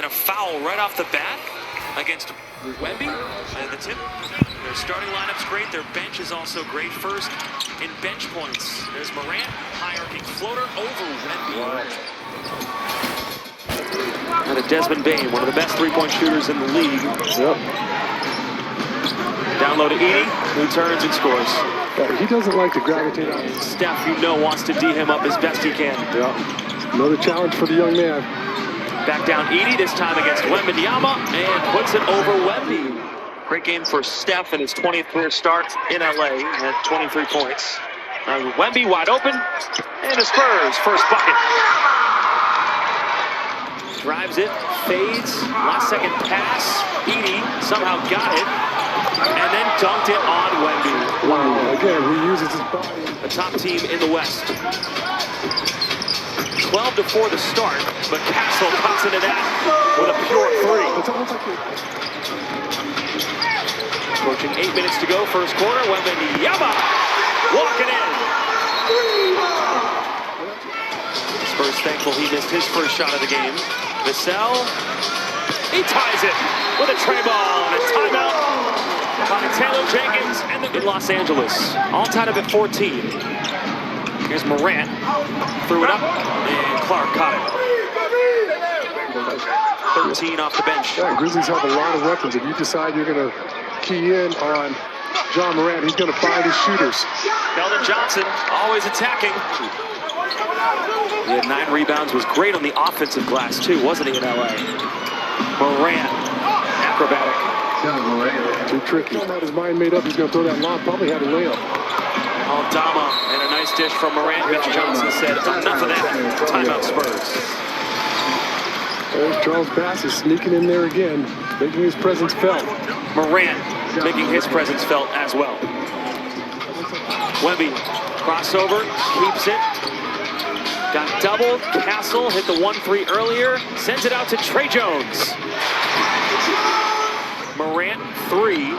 And a foul right off the bat against Wemby. And the tip. Their starting lineup's great. Their bench is also great. First in bench points. There's Morant, high arcing floater over Wemby. And a Desmond Bane, one of the best three-point shooters in the league. Yep. Down low to Edie, who turns and scores. Yeah, he doesn't like to gravitate on. Steph, you know, wants to D him up as best he can. Yeah. Another challenge for the young man. Back down Edie, this time against Wembanyama, and puts it over Wemby. Great game for Steph in his 20th career start in LA, at 23 points. Wemby wide open, and the Spurs first bucket. Drives it, fades, last second pass. Edie somehow got it, and then dunked it on Wemby. Wow, again, he uses his body. The top team in the West. 12-4 to start, but Castle cuts into that with a pure three. It's almost like Approaching 8 minutes to go, first quarter. Wembanyama walking in. Spurs thankful he missed his first shot of the game. Vassell, he ties it with a tray ball and a timeout by Taylor Jenkins and in Los Angeles. All tied up at 14. Here's Morant, threw it up, and Clark caught it. 13 off the bench. Yeah, Grizzlies have a lot of weapons. If you decide you're going to key in on John Morant, he's going to find his shooters. Keldon Johnson, always attacking. He had 9 rebounds, was great on the offensive glass too, wasn't he, in LA? Morant, acrobatic. Too tricky. He had his mind made up. He's going to throw that lob. Probably had a layup. Aldama, and a nice dish from Morant. Mitch Johnson said, enough of that. Timeout Spurs. There's Charles Bass is sneaking in there again, making his presence felt. Morant making his presence felt as well. Wemby, crossover, keeps it. Got doubled. Castle hit the 1-3 earlier. Sends it out to Trey Jones. Morant, 3.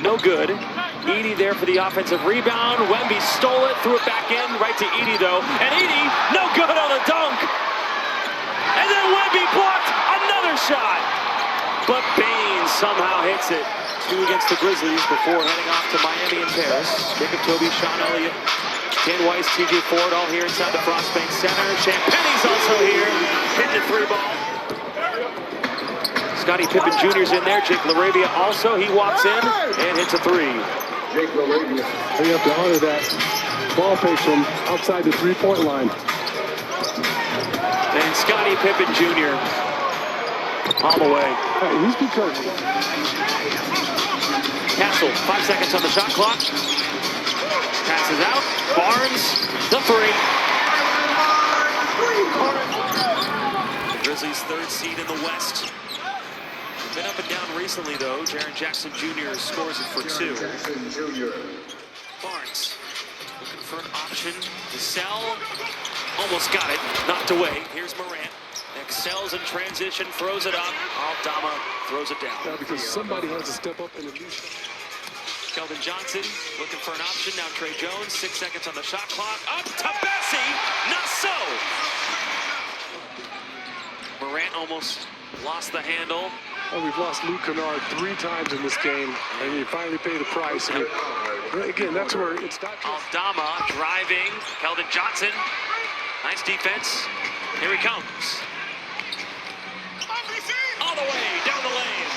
No good. Edie there for the offensive rebound. Wemby stole it, threw it back in, right to Edie though. And Edie, no good on the dunk. And then Wemby blocked another shot. But Bane somehow hits it. 2 against the Grizzlies before heading off to Miami and Paris. Jacob Toby, Sean Elliott, Ken Weiss, TJ Ford all here inside the Frostbank Center. Champagne's also here, hitting the 3 ball. Scottie Pippen Jr.'s in there. Jake LaRavia also. He walks in and hits a 3. Jake LaRavia. We have to honor that ball fake from outside the 3-point line. And Scottie Pippen Jr. all the way. Hey, he's good coaching. Castle, 5 seconds on the shot clock. Passes out. Barnes, the 3. The Grizzlies' 3rd seed in the West. Been up and down recently, though. Jaren Jackson Jr. scores it for 2. Barnes looking for an option to sell. Almost got it. Knocked away. Here's Morant. Excels in transition, throws it up. Aldama throws it down. Yeah, because somebody has to step up and at least. Keldon Johnson looking for an option. Now Trey Jones, 6 seconds on the shot clock. Up to Bessie. Not so. Morant almost lost the handle. Oh, we've lost Luke Kennard 3 times in this game, and you finally pay the price. And again, that's where it's not just... Aldama driving. Keldon Johnson. Nice defense. Here he comes. All the way down the lane.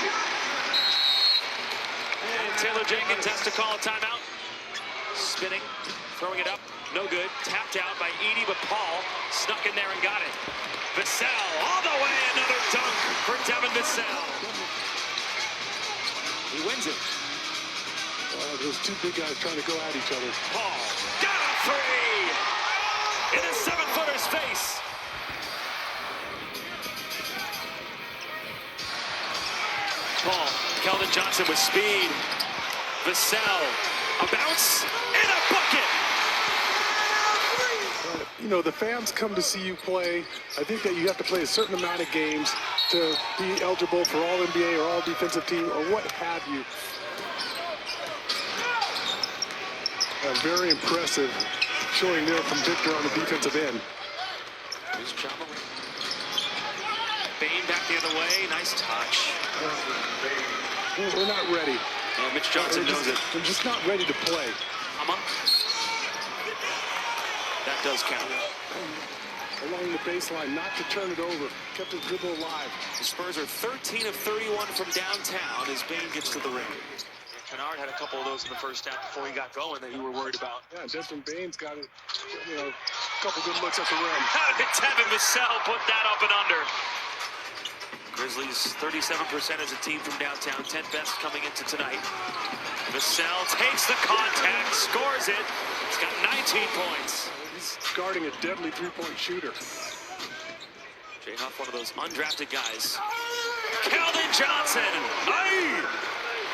And Taylor Jenkins has to call a timeout. Spinning, throwing it up. No good. Tapped out by Edie, but Paul snuck in there and got it. Vassell all the way. Another dunk for Devin Vassell. He wins it. Those 2 big guys trying to go at each other. Paul got a 3 in a 7-footer's face. Paul, Keldon Johnson with speed. Vassell, a bounce and a bucket. You know, the fans come to see you play. I think that you have to play a certain amount of games to be eligible for all NBA or all defensive team or what have you. Very impressive showing there from Victor on the defensive end. Here's John Morant. Bain back the other way. Nice touch. We're not ready. Yeah, Mitch Johnson knows it. We're just not ready to play. That does count. Along the baseline, not to turn it over. Kept his dribble alive. The Spurs are 13 of 31 from downtown as Bain gets to the ring. Kennard had a couple of those in the first half before he got going that you were worried about. Yeah, Desmond Bain's got a couple good looks at the rim. How did Tevin Vassell put that up and under? Grizzlies 37% as a team from downtown, 10th best coming into tonight. Vassell takes the contact, scores it. He's got 19 points. He's guarding a deadly three-point shooter. Jay Huff, one of those undrafted guys. Keldon Johnson, aye!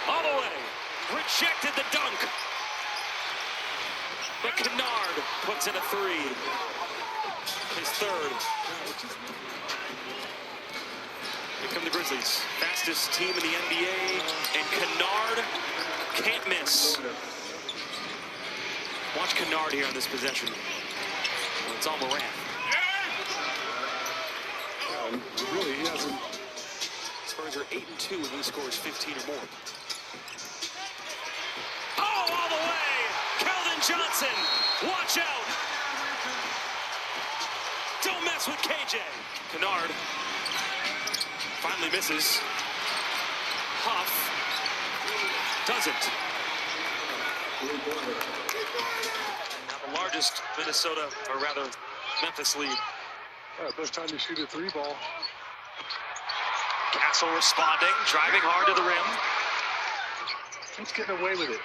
All the way. Rejected the dunk. But Kennard puts in a three. His third. Here come the Grizzlies. Fastest team in the NBA. And Kennard can't miss. Watch Kennard here on this possession. Well, it's all Morant. Really, he hasn't. Spurs are 8-2 when he scores 15 or more. Oh, all the way! Keldon Johnson, watch out! Don't mess with KJ. Kennard finally misses. Huff doesn't. Now the largest Minnesota, or rather Memphis lead. Best time to shoot a three ball. Castle responding, driving hard to the rim. Keeps getting away with it.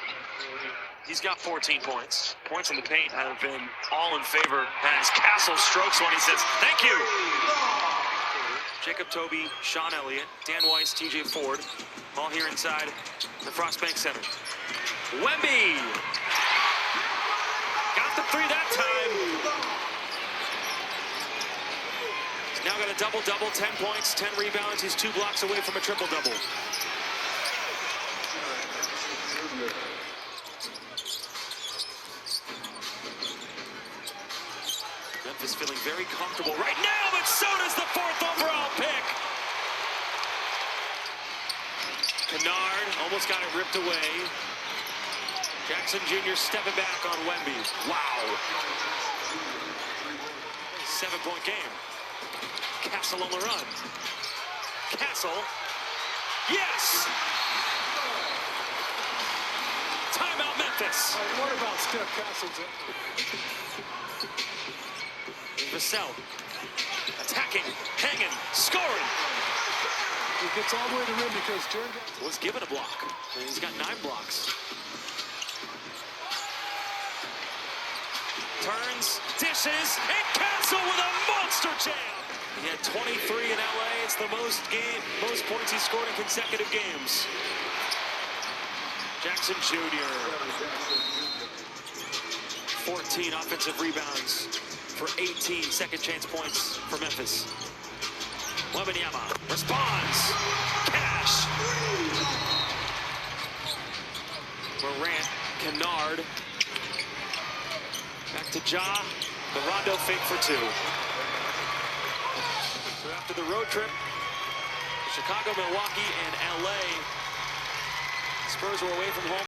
He's got 14 points. Points in the paint have been all in favor as Castle strokes one. He says, thank you. Jacob Toby, Sean Elliott, Dan Weiss, TJ Ford, all here inside the Frostbank Center. Wemby got the three that time. He's now got a double-double, 10 points, 10 rebounds. He's 2 blocks away from a triple-double. Memphis feeling very comfortable right now, but so does the 4th overall pick. Kennard almost got it ripped away. Jackson Jr. stepping back on Wemby. Wow. 7-point game. Castle on the run. Castle. Yes! Timeout Memphis. What about Steph Castle's? Vassell attacking, hanging, scoring. He gets all the way to the rim because Jordan was given a block. And he's got 9 blocks. Turns, dishes, and Castle with a monster jam. He had 23 in LA. It's the most points he scored in consecutive games. Jackson Jr. 14 offensive rebounds for 18 second chance points for Memphis. Wembanyama responds. Cash. Morant, Kennard. Back to Ja. The Rondo fake for 2. So after the road trip, Chicago, Milwaukee, and LA, Spurs were away from home.